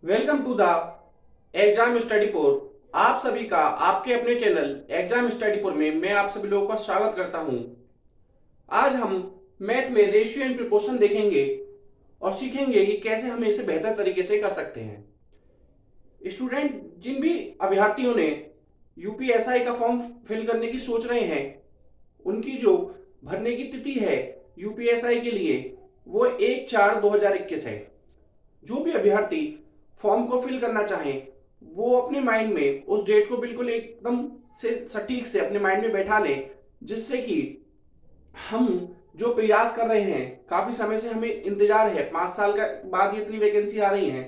Welcome to the exam study pour. आप सभी का आपके अपने चैनल एग्जाम स्टडी पोर में मैं आप सभी लोगों का स्वागत करता हूं। आज हम मैथ में रेशियो एंड प्रोपोर्शन देखेंगे और सीखेंगे कि कैसे हम इसे बेहतर तरीके से कर सकते हैं। स्टूडेंट, जिन भी अभ्यर्थियों ने यूपीएसआई का फॉर्म फिल करने की सोच रहे हैं, उनकी जो भरने की तिथि है यूपीएसआई के लिए वो 1/4/2021 है। जो भी अभ्यर्थी फॉर्म को फिल करना चाहें वो अपने माइंड में उस डेट को बिल्कुल एकदम से सटीक से अपने माइंड में बैठा लें, जिससे कि हम जो प्रयास कर रहे हैं, काफी समय से हमें इंतजार है, 5 साल का बाद ये इतनी वैकेंसी आ रही है,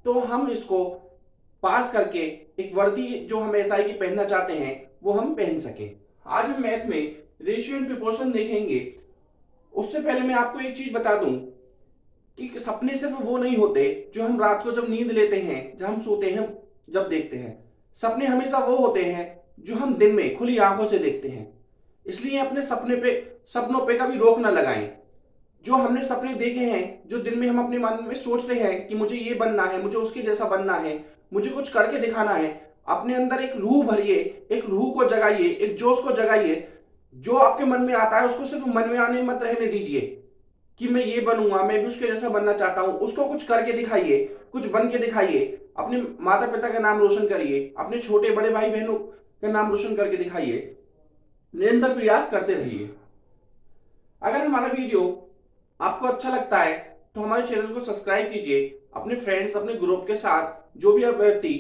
तो हम इसको पास करके एक वर्दी जो हम एसआई की पहनना चाहते हैं वो हम पहन सके। आज हम मैथ में रेशियो एंड प्रोपोर्शन देखेंगे। उससे पहले मैं आपको एक चीज बता दूं कि सपने सिर्फ वो नहीं होते जो हम रात को जब नींद लेते हैं, जब हम सोते हैं, जब देखते हैं। सपने हमेशा वो होते हैं जो हम दिन में खुली आंखों से देखते हैं। इसलिए अपने सपनों पे कभी रोक ना लगाएं। जो हमने सपने देखे हैं, जो दिन में हम अपने मन में सोचते हैं कि मुझे ये बनना है, मुझे उसके जैसा बनना है, मुझे कुछ करके दिखाना है, अपने अंदर एक रूह भरिए, एक रूह को जगाइए, एक जोश को जगाइए। जो आपके मन में आता है उसको सिर्फ मन में आने मत रहने दीजिए कि मैं ये बनूंगा, मैं भी उसके जैसा बनना चाहता हूं। उसको कुछ करके दिखाइए, कुछ बन के दिखाइए। अपने माता पिता का नाम रोशन करिए, अपने छोटे बड़े भाई बहनों का नाम रोशन करके दिखाइए। निरंतर प्रयास करते रहिए। अगर हमारा वीडियो आपको अच्छा लगता है तो हमारे चैनल को सब्सक्राइब कीजिए। अपने फ्रेंड्स, अपने ग्रुप के साथ जो भी अभ्यर्थी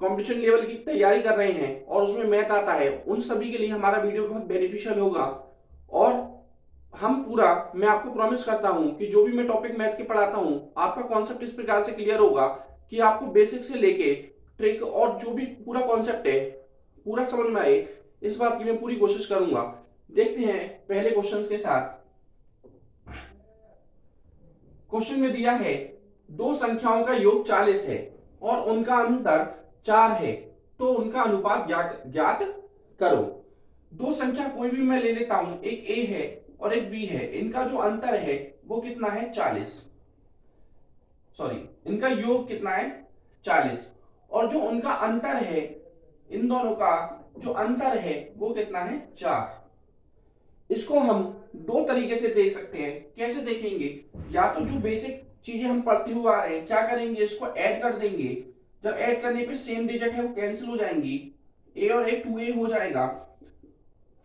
कंपटीशन लेवल की तैयारी कर रहे हैं और उसमें मैथ आता है, उन सभी के लिए हमारा वीडियो बहुत बेनिफिशियल होगा। और मैं आपको प्रॉमिस करता हूं कि जो भी मैं टॉपिक मैथ के पढ़ाता हूं, आपका कॉन्सेप्ट इस प्रकार से क्लियर होगा कि आपको बेसिक से लेके ट्रिक और जो भी पूरा कॉन्सेप्ट है पूरा समझ में आए। इस बात की मैं पूरी कोशिश करूंगा। देखते हैं पहले क्वेश्चंस के साथ। क्वेश्चन में दिया है दो संख्याओं का योग 40 है और उनका अंतर 4 है, तो उनका अनुपात ज्ञात करो। दो संख्या कोई भी मैं ले लेता हूं, एक ए है और एक बी है। इनका जो अंतर है वो कितना है? 40। सॉरी, इनका योग कितना है? 40। और जो उनका अंतर है, इन दोनों का जो अंतर है वो कितना है? 4। इसको हम दो तरीके से देख सकते हैं। कैसे देखेंगे? या तो जो बेसिक चीजें हम पढ़ते हुए आ रहे हैं, क्या करेंगे, इसको ऐड कर देंगे। जब ऐड करने पे सेम डिजिट है वो कैंसिल हो जाएंगी। ए और ए 2a हो जाएगा।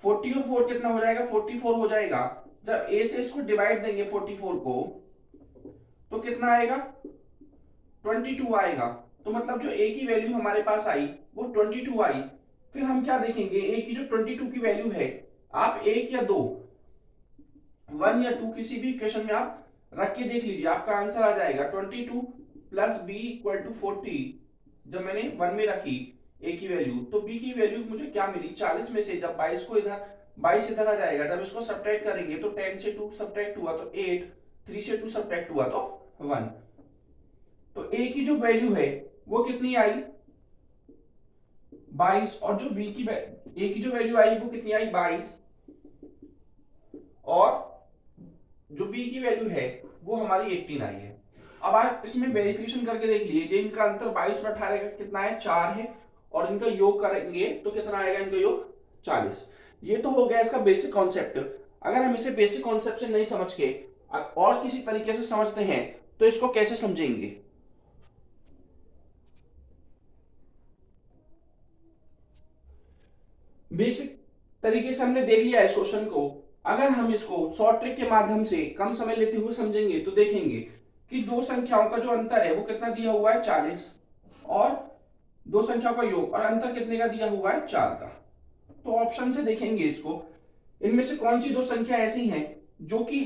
40 और 4 कितना हो जाएगा? 44 हो जाएगा। जब ए से इसको डिवाइड देंगे 44 को, तो कितना आएगा? 22 आएगा। तो मतलब जो ए की वैल्यू हमारे पास आई वो 22 आई। फिर हम क्या देखेंगे? ए की जो 22 की वैल्यू है, आप एक या दो, 1 या 2 किसी भी इक्वेशन में आप रख के देख लीजिए, आपका आंसर आ जाएगा। 22 प्लस बी इक्वल टू 40। जब मैंने 1 में रखी ए की वैल्यू, तो बी की वैल्यू मुझे क्या मिली? 40 में से जब 22 इधर आ जाएगा, जब इसको सब्ट्रैक्ट करेंगे तो 10 से 2 सब्ट्रैक्ट हुआ तो 8, 3 से 2 सब्ट्रैक्ट हुआ तो 1। तो ए की जो वैल्यू है वो कितनी आई? 22। और जो ए की जो वैल्यू आई वो कितनी आई? 22। और जो बी की वैल्यू है वो हमारी 18 आई है। अब आप इसमें वेरिफिकेशन करके देख लीजिए, इनका अंतर 22 और 18 का कितना है? 4 है। और इनका योग करेंगे तो कितना आएगा? इनका योग 40। ये तो हो गया इसका बेसिक कॉन्सेप्ट। अगर हम इसे बेसिक कॉन्सेप्ट से नहीं समझ के और किसी तरीके से समझते हैं तो इसको कैसे समझेंगे? बेसिक तरीके से हमने देख लिया इस क्वेश्चन को। अगर हम इसको शॉर्ट ट्रिक के माध्यम से कम समय लेते हुए समझेंगे तो देखेंगे कि दो संख्याओं का जो अंतर है वो कितना दिया हुआ है? 40। और दो संख्याओं का योग और अंतर कितने का दिया हुआ है? 4 का। तो ऑप्शन से देखेंगे इसको, इनमें से कौन सी दो संख्या ऐसी हैं जो कि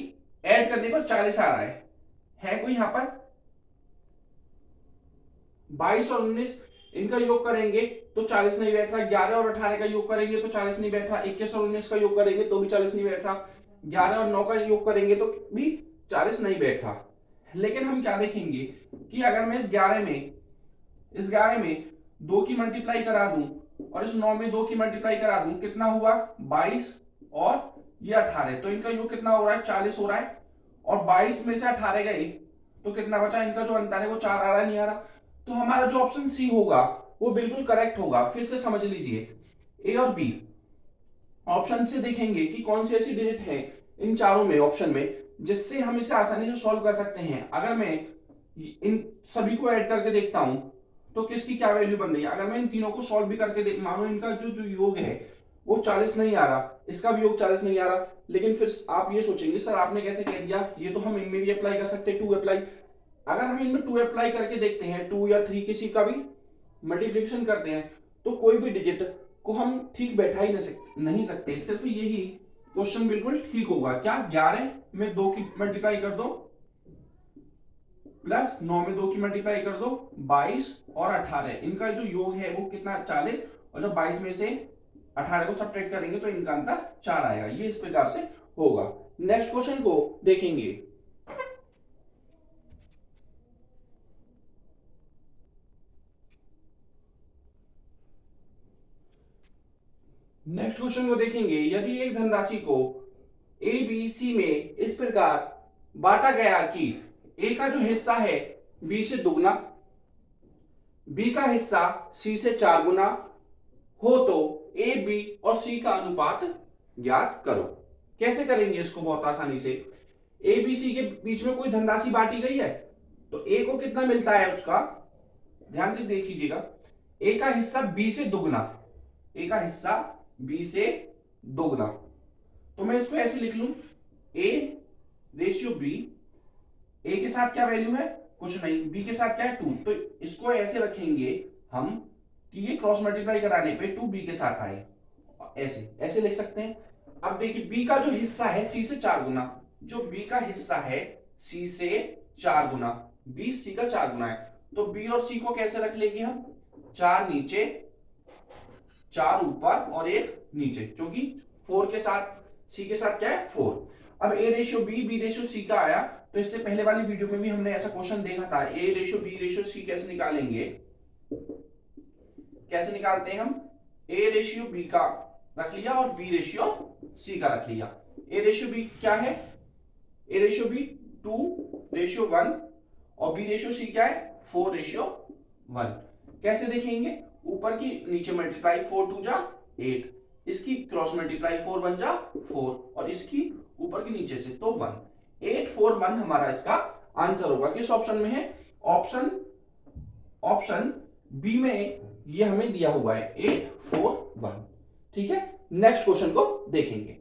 ऐड करने पर 40 आ रहा है कोई यहां पर? 22 और 19 इनका योग करेंगे तो 40 नहीं बैठ रहा। 11 और 18 का योग करेंगे तो 40 नहीं बैठ रहा। 21 और 19 का योग करेंगे तो भी 40 नहीं बैठ रहा। 11 और 9 का योग करेंगे तो भी 40 नहीं बैठ रहा। लेकिन हम क्या देखेंगे कि अगर मैं इस 11 में 2 की मल्टीप्लाई करा दूं और इस 9 में 2 की मल्टीप्लाई करा दूं, कितना हुआ? 22 और ये 18, तो इनका योग कितना हो रहा है? 40 हो रहा है। और 22 में से 18 गए तो कितना बचा? इनका जो अंतर है वो 4 आ रहा है, नहीं आ रहा? तो हमारा जो ऑप्शन सी होगा वो बिल्कुल करेक्ट होगा। फिर से समझ लीजिए, ए और बी ऑप्शन से देखेंगे कि कौन सी ऐसी डिजिट है इन चारों में ऑप्शन में जिससे हम इसे आसानी से सॉल्व कर सकते हैं। अगर मैं इन सभी को ऐड करके देखता हूं तो किसकी क्या वैल्यू बन रही है। अगर मैं इन तीनों को सॉल्व भी करके देख, मानो इनका जो जो योग है वो 40 नहीं आ रहा, इसका भी योग 40 नहीं आ रहा, लेकिन फिर आप ये सोचेंगे सर आपने कैसे कह दिया, ये तो हम इनमें भी अप्लाई कर सकते हैं, 2 अप्लाई। अगर हम इनमें 2 अप्लाई करके देखते हैं, 2 या 3 किसी का भी मल्टीप्लिकेशन करते हैं, तो कोई भी डिजिट को हम ठीक बैठा ही नहीं सकते। सिर्फ यही क्वेश्चन बिल्कुल ठीक होगा। क्या 11 में 2 की मल्टीप्लाई कर दो प्लस 9 में 2 की मल्टीप्लाई कर दो 22 और 18, इनका जो योग है वो कितना 40, और जब 22 में से 18 को सब्ट्रैक्ट करेंगे तो इनका अंतर 4 आएगा। ये इस प्रकार से होगा। नेक्स्ट क्वेश्चन को देखेंगे। नेक्स्ट क्वेश्चन को देखेंगे, यदि एक धनराशि को ए बी सी में इस प्रकार बांटा गया कि ए का जो हिस्सा है बी से दुगना, बी का हिस्सा सी से 4 गुना हो, तो ए बी और सी का अनुपात ज्ञात करो। कैसे करेंगे इसको? बहुत आसानी से, ए बी सी के बीच में कोई धनराशि बांटी गई है तो ए को कितना मिलता है उसका, ध्यान से देख लीजिएगा। ए का हिस्सा बी से दुगना, ए का हिस्सा बी से दोगुना, तो मैं इसको ऐसे लिख लूं, ए रेशियो बी, ए के साथ क्या वैल्यू है, कुछ नहीं, बी के साथ क्या है 2, तो इसको ऐसे रखेंगे हम कि ये क्रॉस मल्टीप्लाई कराने पे 2 बी के साथ आए, ऐसे ऐसे लिख सकते हैं। अब देखिए बी का जो हिस्सा है सी से 4 गुना, जो बी का हिस्सा है सी से 4 गुना, बी सी का 4 गुना है, तो बी और सी को कैसे रख लेंगे हम, 4 नीचे 4 ऊपर और 1 नीचे, क्योंकि 4 के साथ सी के साथ क्या है 4। अब A ratio B ratio C का आया, तो इससे पहले वाली वीडियो में भी हमने ऐसा क्वेश्चन देखा था, A ratio B ratio C कैसे निकालेंगे, कैसे निकालते हैं हम, ए रेशियो बी का रख लिया और बी रेशियो सी का रख लिया। ए रेशियो बी क्या है, ए रेशियो बी 2 रेशियो 1 और बी रेशियो सी क्या है 4 रेशियो 1। कैसे देखेंगे, ऊपर की नीचे मल्टीप्लाई, 4 2 जा 8, इसकी क्रॉस मल्टीप्लाई 4 1 जा 4 और इसकी ऊपर की नीचे से तो 1, 8 4 1 हमारा इसका आंसर होगा। किस ऑप्शन में है, ऑप्शन बी में ये हमें दिया हुआ है 8 4 1। ठीक है, नेक्स्ट क्वेश्चन को देखेंगे।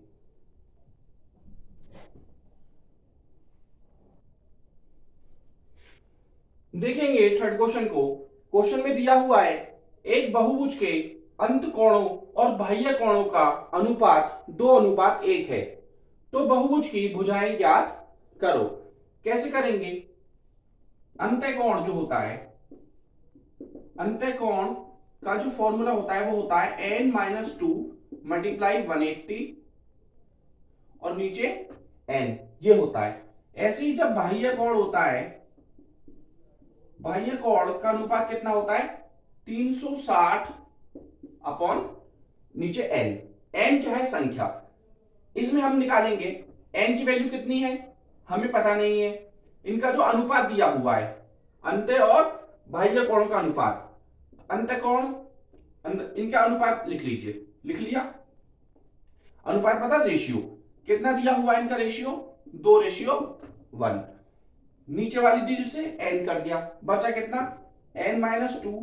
देखेंगे थर्ड क्वेश्चन को। क्वेश्चन में दिया हुआ है एक बहुभुज के अंत कोणों और बाह्य कोणों का अनुपात 2:1 है, तो बहुभुज की भुजाएं ज्ञात करो। कैसे करेंगे, अंतःकोण जो होता है, अंतःकोण का जो फॉर्मूला होता है वो होता है n-2 मल्टीप्लाई 180 और नीचे n, ये होता है। ऐसे ही जब बाह्य कोण होता है, बाह्य कोण का अनुपात कितना होता है 360 अपॉन नीचे n। n क्या है, संख्या, इसमें हम निकालेंगे n की वैल्यू कितनी है हमें पता नहीं है, इनका जो अनुपात दिया हुआ है अंत्य और बाह्य कोणों का अनुपात, अंतःकोण इनका अनुपात लिख लीजिए, लिख लिया, अनुपात पता, रेशियो कितना दिया हुआ है इनका रेशियो 2:1, नीचे वाली डिजिट से n कर दिया, बचा कितना n-2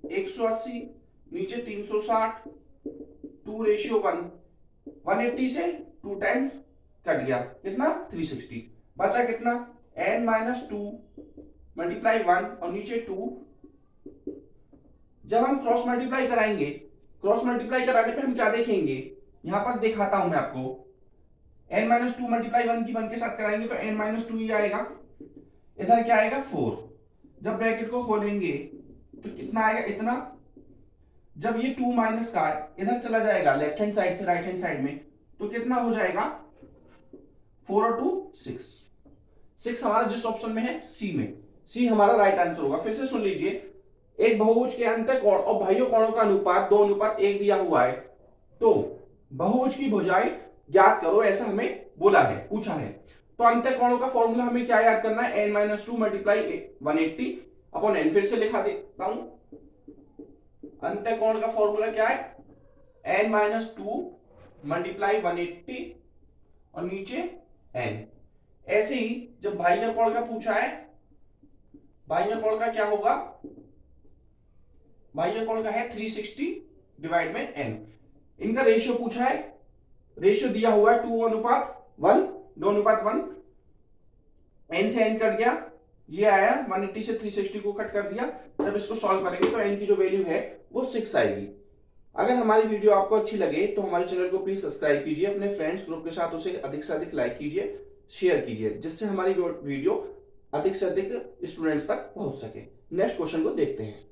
180 नीचे 360 2:1, 180 से 2 टाइम्स कट गया कितना 360, बचा कितना n-2 मल्टीप्लाई 1 और नीचे 2। जब हम क्रॉस मल्टीप्लाई कराएंगे, क्रॉस मल्टीप्लाई कराने पे हम क्या देखेंगे, यहां पर दिखाता हूं मैं आपको, n-2 मल्टीप्लाई 1 की 1 के साथ कराएंगे तो n-2 ही आएगा, इधर क्या आएगा 4, जब ब्रैकेट को खोलेंगे तो कितना आएगा इतना, जब ये 2 माइनस का इधर चला जाएगा लेफ्ट हैंड साइड से राइट हैंड साइड में तो कितना हो जाएगा 4 और 2 6, 6 हमारा जिस ऑप्शन में है सी में, सी हमारा राइट आंसर होगा। फिर से सुन लीजिए, एक बहुभुज के अंतःकोण और बाह्य कोणों का अनुपात 2:1 दिया हुआ है, तो बहुभुज की भुजाएं ज्ञात करो, ऐसा हमें बोला है, पूछा है। तो अंतःकोणों का फॉर्मूला हमें क्या याद करना है, n-2 मल्टीप्लाई 180 अपॉन n। फिर से लिखा देता हूं, अंतः कोण का फॉर्मूला क्या है, n-2 मल्टीप्लाई 180 और नीचे n। ऐसे ही जब बाह्य कोण का पूछा है, बाह्य कोण का क्या होगा, बाह्य कोण का है 360 डिवाइड में n। इनका रेशियो पूछा है, रेशियो दिया हुआ है 2:1, 2:1, n से n कट गया, ये आया 180 से 360 को कट कर दिया। जब इसको सॉल्व करेंगे तो n की जो वैल्यू है वो 6 आएगी। अगर हमारी वीडियो आपको अच्छी लगे तो हमारे चैनल को प्लीज सब्सक्राइब कीजिए, अपने फ्रेंड्स ग्रुप के साथ उसे अधिक से अधिक लाइक कीजिए, शेयर कीजिए, जिससे हमारी वीडियो अधिक से अधिक स्टूडेंट्स तक पहुंच सके। नेक्स्ट क्वेश्चन को देखते हैं।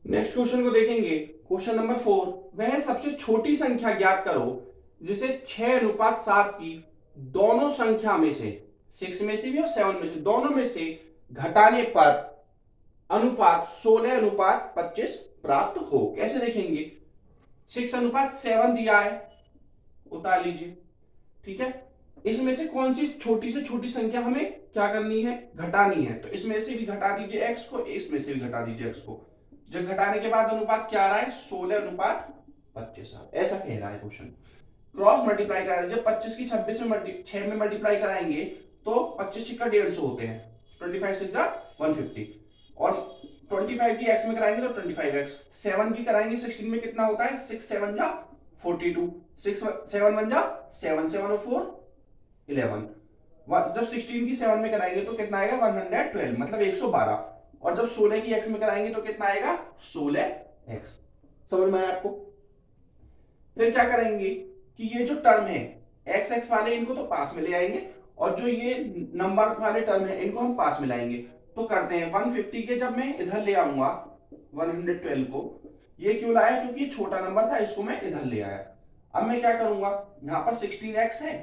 नेक्स्ट क्वेश्चन को देखेंगे, क्वेश्चन नंबर 4, वह सबसे छोटी संख्या ज्ञात करो जिसे 6:7 की दोनों संख्या में से, 6 में से भी और 7 में से, दोनों में से घटाने पर अनुपात 16:25 प्राप्त हो। कैसे देखेंगे, 6:7 दिया है, उतार लीजिए, ठीक है। इसमें से कौन सी छोटी से छोटी संख्या हमें क्या करनी है, घटानी है। तो इसमें से भी घटा दीजिए x को, इसमें से भी घटा दीजिए x को। जब घटाने के बाद अनुपात क्या आ रहा है, 16:25। ऐसा कह रहा है क्वेश्चन। क्रॉस मल्टीप्लाई करा दीजिए, 25 की 26 में 6 में मल्टीप्लाई कराएंगे तो 25 छिक्का 150 होते हैं, 25 6 150, और 25 की x में कराएंगे तो 25x, 7 की कराएंगे 16 में कितना होता है, 6 7 42, 6 7 1 7 7 और 4 11। जब 16 की 7 में कराएंगे तो कितना आएगा, 112, मतलब 112। और जब 16 की x में कराएंगे तो कितना आएगा, 16x। समझ में आया आपको। फिर क्या करेंगे कि ये जो टर्म है x x वाले, इनको तो पास में ले आएंगे, और जो ये नंबर वाले टर्म है इनको हम पास में लाएंगे। तो करते हैं 150 के जब मैं इधर ले आऊंगा 112 को, ये क्यों लाया, क्योंकि ये छोटा नंबर था, इसको मैं इधर ले आया। अब मैं क्या करूंगा, यहां पर 16x है,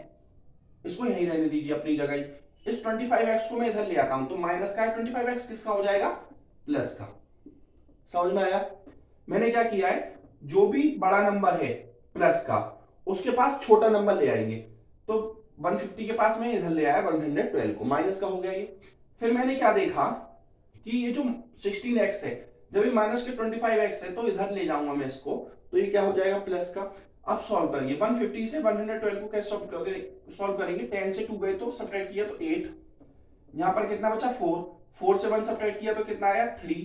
इसको यहीं रहने दीजिए अपनी जगह ही। इस 25x को मैं इधर ले आता हूं, तो माइनस का 25x किसका हो जाएगा, प्लस का। समझ में आया। मैंने क्या किया है, जो भी बड़ा नंबर है प्लस का, उसके पास छोटा नंबर ले आएंगे। तो 150 के पास में इधर ले आया 112 को, माइनस का हो गया ये। फिर मैंने क्या देखा कि ये जो 16x है, जब ये माइनस के 25x है तो इधर ले जाऊंगा मैं इसको, तो ये क्या हो जाएगा, प्लस का। अब सॉल्व करिए, 150 से 112 को कैसे सॉल्व करेंगे, 10 से 2 गए तो सब्ट्रैक्ट किया तो 8, यहां पर कितना बचा 4, 4 से 1 सब्ट्रैक्ट किया तो कितना आया 3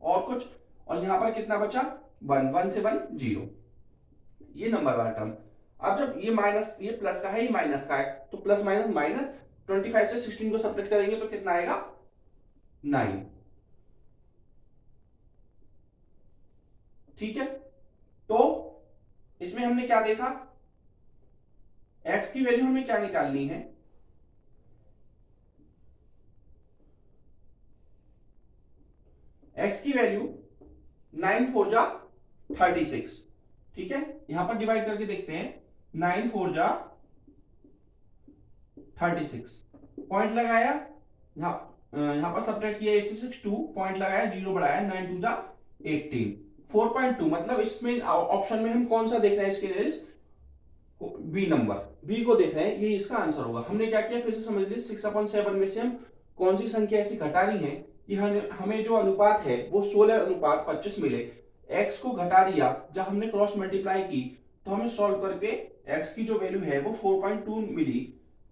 और कुछ, और यहां पर कितना बचा 1, 1 से 1 0, ये नंबर वाला टर्म। अब जब ये माइनस, ये प्लस का है, ये माइनस का है, तो प्लस माइनस माइनस, 25 से 16 को सब्ट्रैक्ट करेंगे तो कितना आएगा 9, ठीक है। तो इसमें हमने क्या देखा, x की वैल्यू हमें क्या निकालनी है, x की वैल्यू 9 4 जा 36, ठीक है। यहां पर डिवाइड करके देखते हैं, 9 4 जा 36, पॉइंट लगाया, यहां पर सब्ट्रैक्ट किया 8 से 6 2, पॉइंट लगाया, 0 बढ़ाया, 9 2 जा 18, 4.2। मतलब इसमें ऑप्शन में हम कौन सा देख रहे हैं, इसके नियरेस्ट बी नंबर, बी को देख रहे हैं, ये इसका आंसर होगा। हमने क्या किया, फिर से समझ लीजिए, 6/7 में से हम कौन सी संख्या ऐसी घटानी है कि हमें जो अनुपात है वो 16:25 मिले। x को घटा दिया, जब हमने क्रॉस मल्टीप्लाई की तो हमें सॉल्व करके x की जो वैल्यू है वो 4.2 मिली।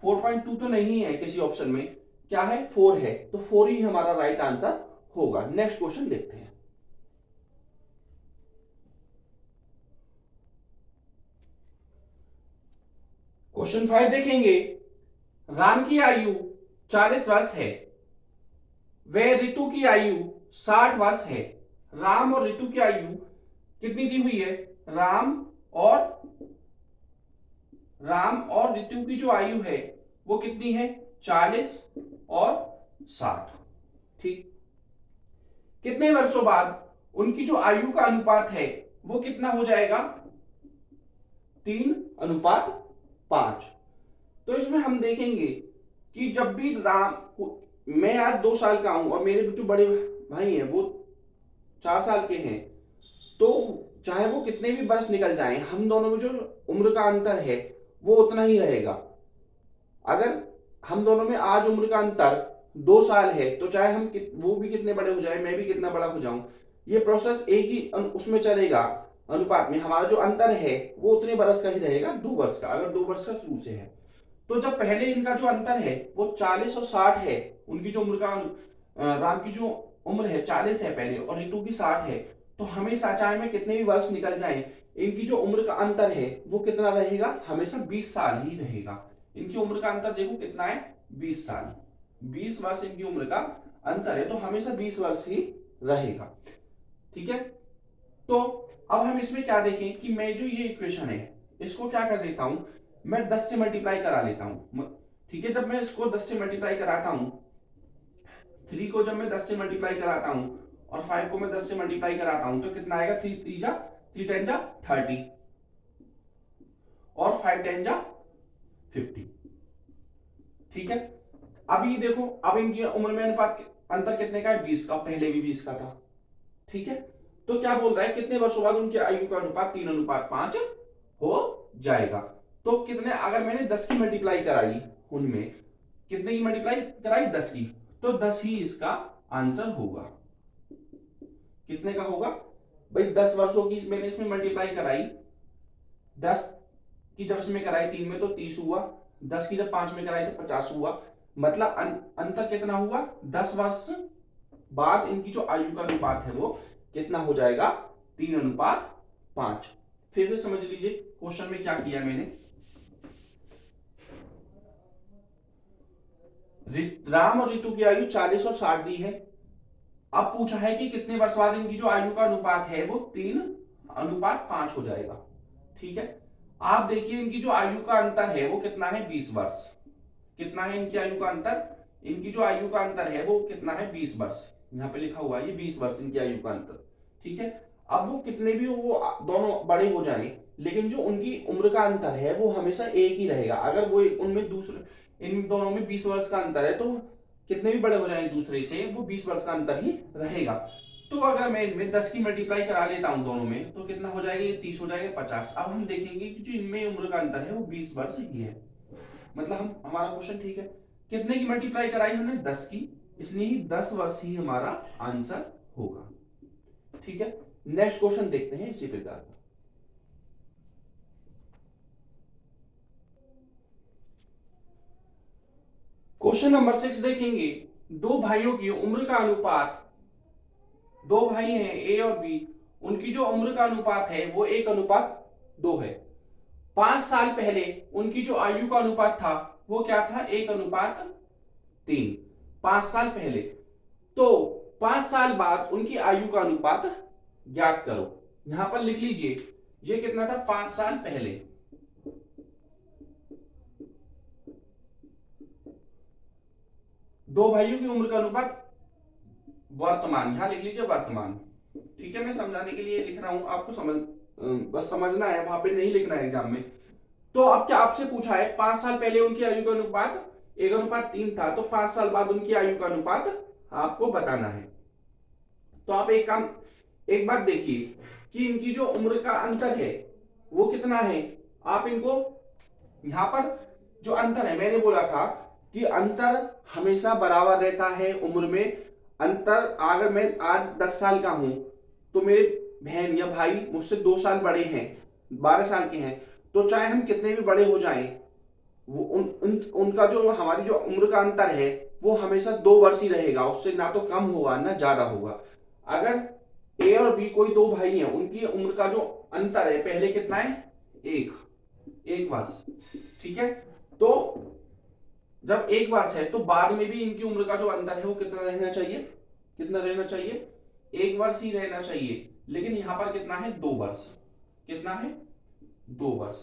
4.2 तो नहीं है किसी ऑप्शन में, क्या है 4 है, तो 4 ही हमारा राइट आंसर होगा। नेक्स्ट क्वेश्चन देखते हैं। क्वेश्चन 5 देखेंगे, राम की आयु 40 वर्ष है, वे ऋतु की आयु 60 वर्ष है। राम और ऋतु की आयु कितनी दी हुई है, राम और ऋतु की जो आयु है वो कितनी है, 40 और 60, ठीक। कितने वर्षों बाद उनकी जो आयु का अनुपात है वो कितना हो जाएगा, 3:5। तो इसमें हम देखेंगे कि जब भी मैं आज 2 साल का हूं और मेरे जो बड़े भाई हैं वो 4 साल के हैं, तो चाहे वो कितने भी वर्ष निकल जाएं, हम दोनों में जो उम्र का अंतर है वो उतना ही रहेगा। अगर हम दोनों में आज उम्र का अंतर 2 साल है तो चाहे हम वो भी कितने बड़े हो जाए, मैं भी कितना बड़ा हो जाऊं, ये प्रोसेस एक ही उसमें चलेगा, अनुपात में हमारा जो अंतर है वो उतने बरस का ही रहेगा, 2 वर्ष का, अगर 2 वर्ष का शुरू से है। तो जब पहले इनका जो अंतर है वो 40 और 60 है, उनकी जो उम्र का राम की जो उम्र है 40 है पहले और ऋतु की 60 है, तो हमेशा चाहे में कितने भी वर्ष निकल जाएं, इनकी जो उम्र का अंतर है वो कितना रहेगा, हमेशा 20 साल ही रहेगा। इनकी उम्र का अंतर देखो कितना है, 20 साल, 20 वर्ष इनकी उम्र का अंतर है, तो हमेशा 20 वर्ष ही रहेगा। ठीक है, तो अब हम इसमें क्या देखें कि मैं जो ये इक्वेशन है इसको क्या कर देता हूं, मैं 10 से मल्टीप्लाई करा लेता हूं। ठीक है, जब मैं इसको 10 से मल्टीप्लाई कराता हूं, 3 को जब मैं 10 से मल्टीप्लाई कराता हूं और 5 को मैं 10 से मल्टीप्लाई कराता हूं तो कितना आएगा, 3 10 जा 30 और 5 10 जा 50। ठीक है, अब ये देखो, अब इनकी उम्र में अनुपात अंतर कितने का है, 20 का, पहले भी 20 का था। ठीक है, तो क्या बोल रहा है, कितने वर्षों बाद उनकी आयु का अनुपात 3:5 हो जाएगा। तो कितने, अगर मैंने 10 की मल्टीप्लाई कराई, उनमें कितने की मल्टीप्लाई कराई, 10 की, तो 10 ही इसका आंसर होगा। कितने का होगा भाई, 10 वर्षों की मैंने इसमें मल्टीप्लाई कराई, 10 की जब इसमें कराई 3 में तो 30 हुआ, 10 की जब 5 में कराई तो 50 हुआ, मतलब अंतर कितना हुआ, 10 वर्ष बाद इनकी जो आयु का अनुपात है वो कितना हो जाएगा, 3:5। फिर से समझ लीजिए क्वेश्चन में क्या किया मैंने, राम और ऋतु की आयु 40 और 60 दी है। अब पूछा है कि कितने वर्ष बाद इनकी जो आयु का अनुपात है वो 3:5 हो जाएगा। ठीक है, आप देखिए इनकी जो आयु का अंतर है वो कितना है, 20 वर्ष। कितना है इनकी आयु का अंतर, इनकी जो आयु का अंतर है वो कितना है, 20 वर्ष, यहाँ पे लिखा हुआ है ये 20 वर्ष इनकी आयु का अंतर। ठीक है, अब वो कितने भी वो दोनों बड़े हो जाएं, लेकिन जो उनकी उम्र का अंतर है वो हमेशा एक ही रहेगा। अगर वो उनमें दूसरे, इन दोनों में 20 वर्ष का अंतर है तो कितने भी बड़े हो जाए दूसरे से, वो 20 वर्ष का अंतर ही रहेगा। तो अगर मैं इनमें 10 की मल्टीप्लाई करा लेता हूं दोनों में तो कितना हो जाएगा, ये 30 हो जाएगा 50। अब हम देखेंगे कि जो इनमें उम्र का अंतर है वो 20 वर्ष ही है, मतलब हमारा क्वेश्चन ठीक है। कितने की मल्टीप्लाई कराई हमने, 10 की, इसलिए ही 10 वर्ष ही हमारा आंसर होगा। ठीक है, नेक्स्ट क्वेश्चन देखते हैं इसी प्रकार का। क्वेश्चन नंबर 6 देखेंगे, दो भाइयों की उम्र का अनुपात, दो भाई हैं ए और बी, उनकी जो उम्र का अनुपात है वो 1:2 है। 5 साल पहले उनकी जो आयु का अनुपात था वो क्या था, 1:3। 5 साल पहले, तो 5 साल बाद उनकी आयु का अनुपात ज्ञात करो। यहां पर लिख लीजिए ये कितना था, 5 साल पहले। दो भाइयों की उम्र का अनुपात वर्तमान, यहां लिख लीजिए वर्तमान। ठीक है, मैं समझाने के लिए लिख रहा हूं, आपको बस समझना है, वहां पे नहीं लिखना है एग्जाम में। तो अब क्या आपसे पूछा है, 5 साल पहले उनकी आयु का अनुपात 1:3 था, तो 5 साल बाद उनकी आयु का अनुपात आपको बताना है। तो आप एक बात देखिए कि इनकी जो उम्र का अंतर है वो कितना है। आप इनको यहां पर जो अंतर है, मैंने बोला था कि अंतर हमेशा बराबर रहता है उम्र में। अंतर, अगर मैं आज 10 साल का हूं तो मेरे बहन या भाई मुझसे 2 साल बड़े हैं, 12 साल के हैं, तो चाहे हम कितने भी बड़े हो जाएं, वो उनका जो, हमारी जो उम्र का अंतर है वो हमेशा 2 वर्ष ही रहेगा, उससे ना तो कम होगा ना ज्यादा होगा। अगर ए और बी कोई दो भाई हैं, उनकी उम्र का जो अंतर है पहले कितना है, 1 वर्ष। ठीक है, तो जब 1 वर्ष है तो बाद में भी इनकी उम्र का जो अंतर है वो कितना रहना चाहिए, कितना रहना चाहिए, 1 वर्ष ही रहना चाहिए। लेकिन यहां पर कितना है, 2 वर्ष। कितना है, 2 वर्ष।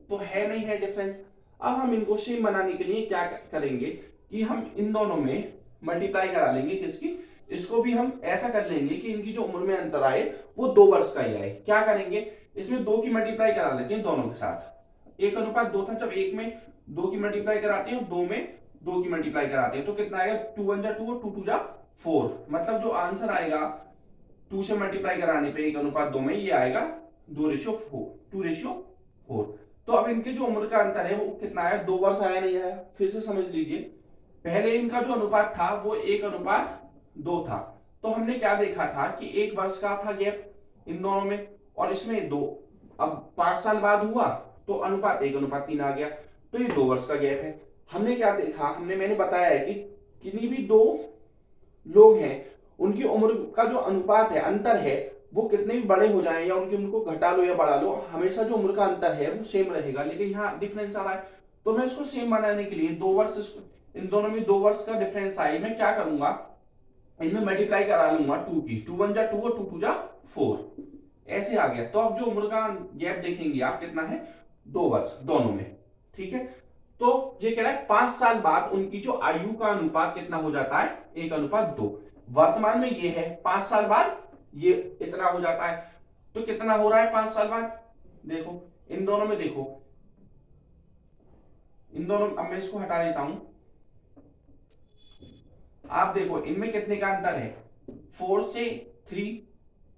तो है नहीं है डिफरेंस। अब हम इनको सेम बनाने के लिए क्या करेंगे कि हम इन दोनों में मल्टीप्लाई करा लेंगे, किसकी, इसको भी हम ऐसा कर लेंगे कि इनकी जो उम्र में अंतर आए वो 2 वर्ष का ही आए। क्या करेंगे, इसमें 2 की मल्टीप्लाई करा लेते हैं दोनों के साथ। 1:2 था, जब 1 में 2 की मल्टीप्लाई कराते हैं और 2 में 2 की मल्टीप्लाई कराते हैं तो कितना आएगा, 2 1 जा 2 और 2 2 जा 4। मतलब जो आंसर आएगा 2 से मल्टीप्लाई कराने पे 1:2 में ये आएगा 2:4, 2:4। तो अब इनके जो उम्र का अंतर है वो कितना आया, 2 वर्ष आया नहीं आया, फिर से समझ लीजिए। पहले इनका जो अनुपात था वो 1:2 था। तो हमने क्या देखा था कि 1 वर्ष का था गैप इन दोनों में, और इसमें 2। अब 5 साल बाद हुआ तो अनुपात 1:3 आ गया, तो ये 2 वर्ष का गैप है। हमने क्या देखा, मैंने बताया है कि किन्हीं भी दो लोग हैं उनकी उम्र का जो अनुपात है, अंतर है, वो कितने भी बड़े हो जाएं या उनकी उम्र को घटा लो या बढ़ा लो, हमेशा जो उम्र का अंतर है वो सेम रहेगा। लेकिन यहाँ डिफरेंस आ रहा है, तो मैं इसको सेम बनाने के लिए 2 वर्ष, इन दोनों में 2 वर्ष का डिफरेंस आई, मैं क्या करूंगा, इनमें मल्टीप्लाई करा लूंगा 2 की, 2 1 जा 2 और 2 2 जा 4, ऐसे आ गया। तो अब जो उम्र का गैप देखेंगे आप कितना है, 2 वर्ष दोनों में। ठीक है, तो ये कह रहा है 5 साल बाद उनकी जो आयु का अनुपात कितना हो जाता है, 1:2। वर्तमान में ये है, 5 साल बाद ये इतना हो जाता है। तो कितना हो रहा है 5 साल बाद, देखो इन दोनों में, देखो इन दोनों, अब मैं इसको हटा देता हूं, आप देखो इनमें कितने का अंतर है, 4 से 3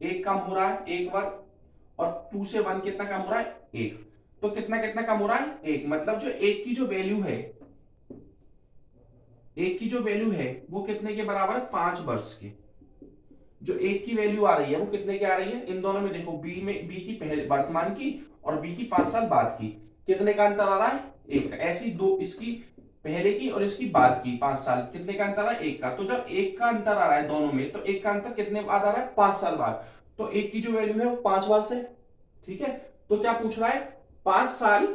एक कम हो रहा है, 1 वर्ग, और 2 से 1 कितना कम हो रहा है, 1। तो कितना कितना कम हो रहा है, 1। मतलब जो एक की जो वैल्यू है, एक की जो वैल्यू है वो कितने के बराबर है, 5 वर्ष के। जो एक की वैल्यू आ रही है वो कितने की आ रही है, इन दोनों में देखो, बी की पहले वर्तमान की और बी की 5 साल बाद की, कितने का अंतर आ रहा है, 1 का। ऐसी दो, इसकी पहले की और इसकी बाद की 5 साल, कितने का अंतर आ रहा है, 1 का। तो जब 1 का अंतर आ रहा है दोनों में, तो 1 का अंतर कितने बाद आ रहा है, 5 साल बाद। तो 1 की जो वैल्यू है वो 5 वर्ष है। ठीक है, तो क्या पूछ रहा है, 5 साल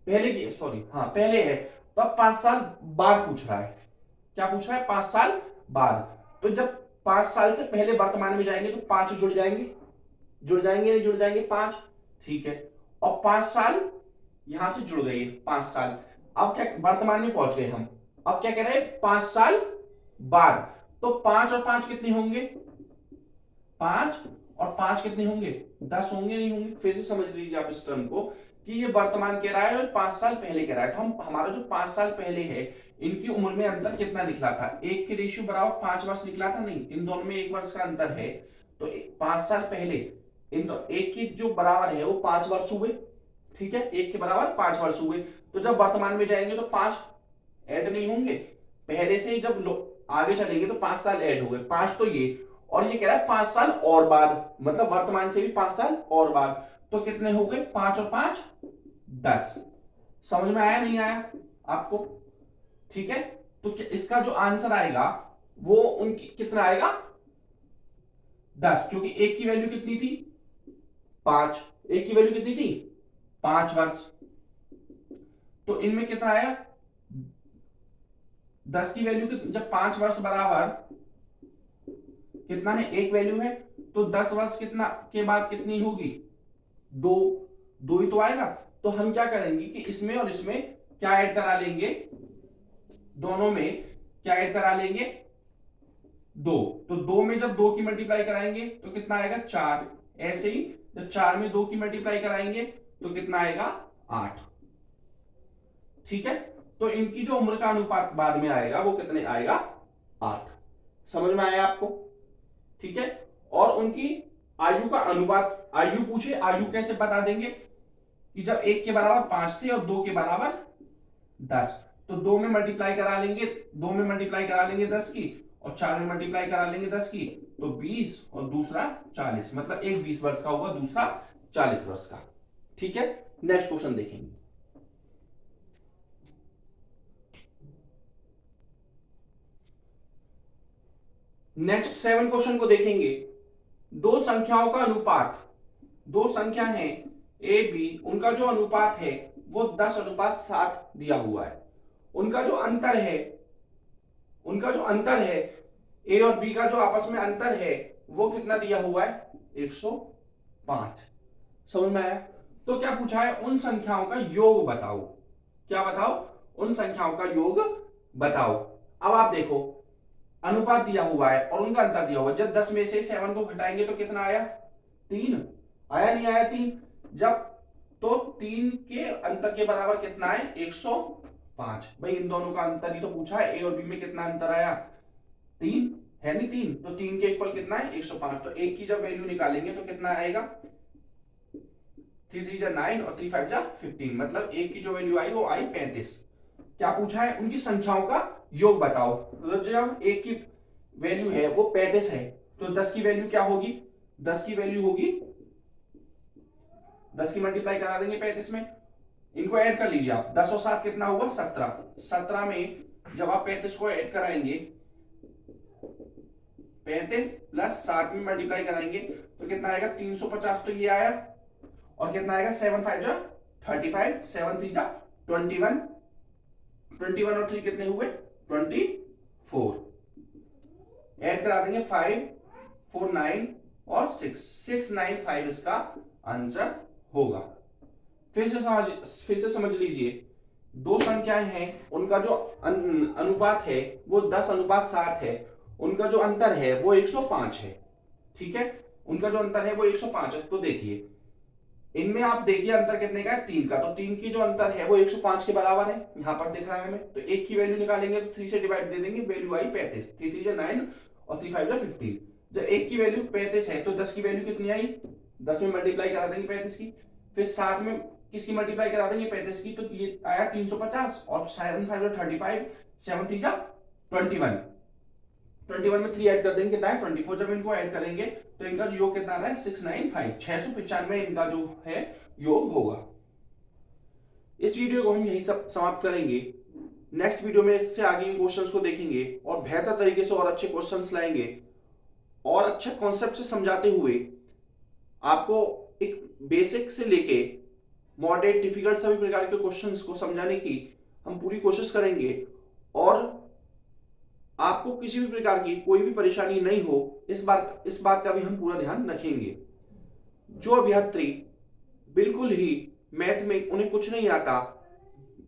पहले की, सॉरी हाँ पहले है, तो अब 5 साल बाद पूछ रहा है। क्या पूछ रहा है, 5 साल बाद। तो जब 5 साल से पहले वर्तमान में जाएंगे तो 5 जुड़ जाएंगे, जुड़ जाएंगे नहीं जुड़ जाएंगे, 5। ठीक है, और 5 साल यहां से जुड़ गए, 5 साल। अब क्या वर्तमान में पहुंच गए हम, अब क्या कह रहे हैं, 5 साल बाद। तो 5 और 5 कितने होंगे, 5 और 5 कितने होंगे, 10 होंगे नहीं होंगे। फिर से समझ लीजिए आप इस टर्म को कि ये वर्तमान कह रहा है और 5 साल पहले कह रहा है। तो हम, हमारा जो 5 साल पहले है, इनकी उम्र में अंतर कितना निकला था, 1 के रेशियो बराबर 5 वर्ष निकला था, नहीं, इन दोनों में 1 वर्ष का अंतर है। तो 5 साल पहले इन एक की जो बराबर है वो 5 वर्ष हुए। ठीक है, 1 के बराबर 5 वर्ष हुए। तो जब वर्तमान में जाएंगे तो 5 ऐड नहीं होंगे, पहले से ही जब आगे चलेंगे तो 5 साल ऐड हो गए, 5 तो ये, और ये कह रहा है 5 साल और बाद, मतलब वर्तमान से भी 5 साल और बाद। तो कितने हो गए, 5 और 5 10। समझ में आया नहीं आया आपको। ठीक है, तो इसका जो आंसर आएगा वो उनकी कितना आएगा, 10, क्योंकि एक की वैल्यू कितनी थी, 5, एक की वैल्यू कितनी थी, 5 वर्ष। तो इनमें कितना आया, 10 की वैल्यू जब 5 वर्ष बराबर कितना है, एक वैल्यू है, तो 10 वर्ष कितना के बाद कितनी होगी, 2, 2 ही तो आएगा। तो हम क्या करेंगे कि इसमें और इसमें क्या ऐड करा लेंगे, दोनों में क्या ऐड करा लेंगे, 2। तो 2 में जब 2 की मल्टीप्लाई कराएंगे तो कितना आएगा, 4। ऐसे ही जब 4 में 2 की मल्टीप्लाई कराएंगे तो कितना आएगा, 8। ठीक है, तो इनकी जो उम्र का अनुपात बाद में आएगा वो कितने आएगा, 8। समझ में आया आपको। ठीक है, और उनकी आयु का अनुपात, आयु पूछे, आयु कैसे बता देंगे कि जब 1 के बराबर 5 थे और 2 के बराबर 10, तो 2 में मल्टीप्लाई करा लेंगे, 2 में मल्टीप्लाई करा लेंगे 10 की, और 4 में मल्टीप्लाई करा लेंगे 10 की, तो 20, और दूसरा 40, मतलब एक 20 वर्ष का होगा, दूसरा 40 वर्ष का। ठीक है, नेक्स्ट क्वेश्चन देखेंगे। नेक्स्ट 7 क्वेश्चन को देखेंगे। दो संख्याओं का अनुपात, दो संख्या है ए बी, उनका जो अनुपात है वो 10:7 दिया हुआ है। उनका जो अंतर है, उनका जो अंतर है ए और बी का जो आपस में अंतर है वो कितना दिया हुआ है, 105। समझ में आया। तो क्या पूछा है, उन संख्याओं का योग बताओ। क्या बताओ, उन संख्याओं का योग बताओ। अब आप देखो, अनुपात दिया हुआ है और उनका अंतर दिया हुआ है। जब 10 में से 7 को घटाएंगे तो कितना आया, 3 आया, नहीं आया 3। जब तो 3 के अंतर के बराबर कितना है, 105। भाई इन दोनों का अंतर ही तो पूछा है, ए और बी में कितना अंतर आया, 3 है, नहीं 3, तो 3 के इक्वल कितना है, 105। तो एक की जब वैल्यू निकालेंगे तो कितना आएगा, 3 3 जा 9 और 3 5 जा 15, मतलब एक की जो वैल्यू आई वो आई 35। क्या पूछा है? उनकी संख्याओं का योग बताओ। तो जब एक की वैल्यू है वो 35 है तो 10 की वैल्यू क्या होगी? 10 की वैल्यू होगी, 10 की मल्टीप्लाई करा देंगे 35 में, इनको ऐड कर लीजिए आप। 10 और 7 कितना हुआ? 17। 17 में जब आप 35 को ऐड कराएंगे, 35 प्लस 7 में मल्टीप्लाई कराएंगे तो कितना आएगा? 350 तो ये आया, और कितना आएगा? 7 5 जा 35, 7 3 जा 21, 21 और 3 कितने हुए? 24। ऐड करा देंगे 5 4 9 और 6 6 9 5 इसका आंसर होगा। फिर से समझ लीजिए, दो संख्याएं हैं, उनका जो अनुपात है वो 10:60 है, उनका जो अंतर है वो 105 है। ठीक है, उनका जो अंतर है वो 105 है। तो देखिए इनमें आप देखिए अंतर कितने का है? 3 का। तो 3 की जो अंतर है वो 105 के बराबर है, यहां पर दिख रहा है हमें। तो एक की वैल्यू निकालेंगे तो 3 से डिवाइड दे देंगे, वैल्यू आई 35। 3 3 जा 9 और 3 5 जा 15। जब एक की वैल्यू 35 है तो 10 की वैल्यू कितनी आई? 10 में मल्टीप्लाई करा देंगे 35 की, फिर 7 में किसकी मल्टीप्लाई करा देंगे? 35 की, तो ये आया 350, और 7 5 जा 35, 7 3 जा 21, 21 में 3 ऐड कर देंगे कितना है? 24। जब इनको ऐड करेंगे तो इनका योग कितना आ रहा है? 695, 695 इनका जो है योग होगा। इस वीडियो को हम यही सब समाप्त करेंगे। नेक्स्ट वीडियो में इससे आगे के क्वेश्चंस को देखेंगे और बेहतर तरीके से और अच्छे क्वेश्चंस लाएंगे और अच्छे कॉन्सेप्ट से समझाते हुए आपको एक बेसिक से लेके मॉडरेट डिफिकल्ट सभी प्रकार के क्वेश्चंस को समझाने की हम पूरी कोशिश करेंगे, और आपको किसी भी प्रकार की कोई भी परेशानी नहीं हो इस बात का भी हम पूरा ध्यान रखेंगे। जो अभ्यर्थी बिल्कुल ही मैथ में उन्हें कुछ नहीं आता,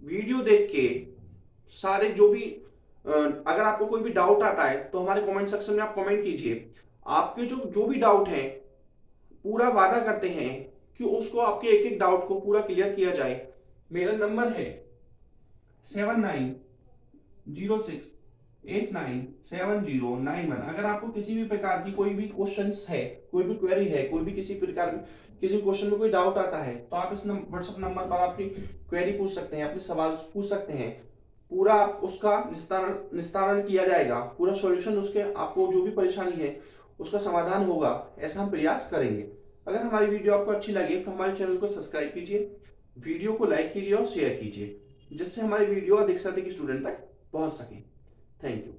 वीडियो देख के सारे जो भी अगर आपको कोई भी डाउट आता है तो हमारे कमेंट सेक्शन में आप कमेंट कीजिए। आपके जो भी डाउट हैं पूरा वादा करते हैं कि उसको आपके एक एक डाउट को पूरा क्लियर किया जाए। मेरा नंबर है 7906897091। अगर आपको किसी भी प्रकार की कोई भी क्वेश्चन है, कोई भी क्वेरी है, कोई भी किसी क्वेश्चन में कोई डाउट आता है तो आप इस व्हाट्सएप नंबर पर अपनी क्वेरी पूछ सकते हैं, अपने सवाल पूछ सकते हैं। पूरा उसका निस्तारण किया जाएगा, पूरा सॉल्यूशन उसके, आपको जो भी परेशानी है उसका समाधान होगा, ऐसा हम प्रयास करेंगे। अगर हमारी वीडियो आपको अच्छी लगे तो हमारे चैनल को सब्सक्राइब कीजिए, वीडियो को लाइक कीजिए और शेयर कीजिए, जिससे हमारी वीडियो अधिक से अधिक स्टूडेंट तक पहुंच सके। Thank you.